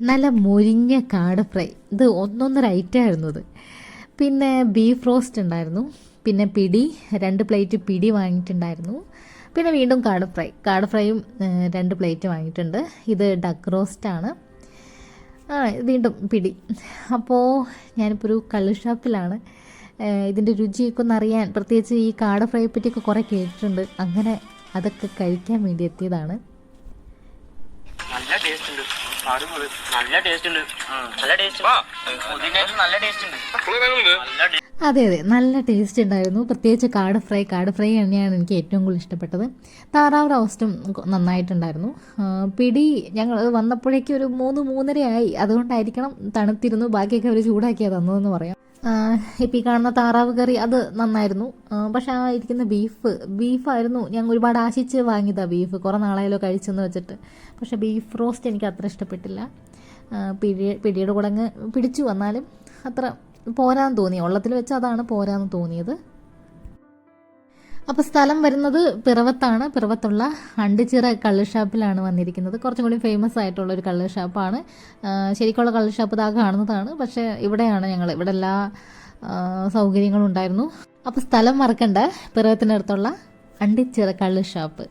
നല്ല മൊരിഞ്ഞ കാട ഫ്രൈ, ഇത് ഒന്നൊന്നര ഐറ്റമായിരുന്നു ഇത്. പിന്നെ ബീഫ് റോസ്റ്റ് ഉണ്ടായിരുന്നു, പിന്നെ പിടി 2 പ്ലേറ്റ് പിടി വാങ്ങിയിട്ടുണ്ടായിരുന്നു. പിന്നെ വീണ്ടും കാട ഫ്രൈയും 2 പ്ലേറ്റ് വാങ്ങിയിട്ടുണ്ട്. ഇത് ഡക്ക് റോസ്റ്റാണ്. വീണ്ടും പിടി. അപ്പോൾ ഞാനിപ്പോൾ ഒരു കള്ള് ഷാപ്പിലാണ്. ഇതിൻ്റെ രുചിയൊക്കെ ഒന്ന് അറിയാൻ, പ്രത്യേകിച്ച് ഈ കാട ഫ്രൈ പറ്റിയൊക്കെ കുറേ കേട്ടിട്ടുണ്ട്. അങ്ങനെ അതൊക്കെ കഴിക്കാൻ വേണ്ടി എത്തിയതാണ്. നല്ല ടേസ്റ്റ് ഉണ്ട്, നല്ല ടേസ്റ്റ് ഉണ്ട്, നല്ല ടേസ്റ്റ്, നല്ല ടേസ്റ്റ് ഉണ്ട്. അതെ, നല്ല ടേസ്റ്റ് ഉണ്ടായിരുന്നു. പ്രത്യേകിച്ച് കാട ഫ്രൈ തന്നെയാണ് എനിക്ക് ഏറ്റവും കൂടുതൽ ഇഷ്ടപ്പെട്ടത്. താറാവ് റോസ്റ്റും നന്നായിട്ടുണ്ടായിരുന്നു. പിടി ഞങ്ങൾ വന്നപ്പോഴേക്കും ഒരു 3-3:30 ആയി. അതുകൊണ്ടായിരിക്കണം തണുത്തിരുന്നു. ബാക്കിയൊക്കെ അവർ ചൂടാക്കിയാണ് തന്നതെന്ന് പറയാം. ഇപ്പം ഈ കാണുന്ന താറാവ് കറി അത് നന്നായിരുന്നു. പക്ഷെ ആ ഇരിക്കുന്ന ബീഫായിരുന്നു. ഞങ്ങൾ ഒരുപാട് ആശിച്ച് വാങ്ങിയതാണ് ബീഫ്. കുറേ നാളായാലോ കഴിച്ചെന്ന് വെച്ചിട്ട്. പക്ഷേ ബീഫ് റോസ്റ്റ് എനിക്ക് അത്ര ഇഷ്ടപ്പെട്ടില്ല. പിടിയുടെ കൂടെ അങ്ങ് പിടിച്ചു വന്നാലും അത്ര പോരാന്ന് തോന്നി. ഉള്ളത്തിൽ വെച്ച് അതാണ് പോരാന്ന് തോന്നിയത്. അപ്പോൾ സ്ഥലം വരുന്നത് പിറവത്താണ്. പിറവത്തുള്ള അണ്ടിച്ചിറ കള്ള് ഷാപ്പിലാണ് വന്നിരിക്കുന്നത്. കുറച്ചും കൂടി ഫേമസ് ആയിട്ടുള്ളൊരു കള്ള് ഷാപ്പാണ്. ശരിക്കുള്ള കള്ള് ഷാപ്പ് ഇതാ കാണുന്നതാണ്. പക്ഷേ ഇവിടെയാണ് ഞങ്ങൾ. ഇവിടെ എല്ലാ സൗകര്യങ്ങളും ഉണ്ടായിരുന്നു. അപ്പോൾ സ്ഥലം മറക്കണ്ട, പിറവത്തിനടുത്തുള്ള അണ്ടിച്ചിറ കള്ള് ഷാപ്പ്.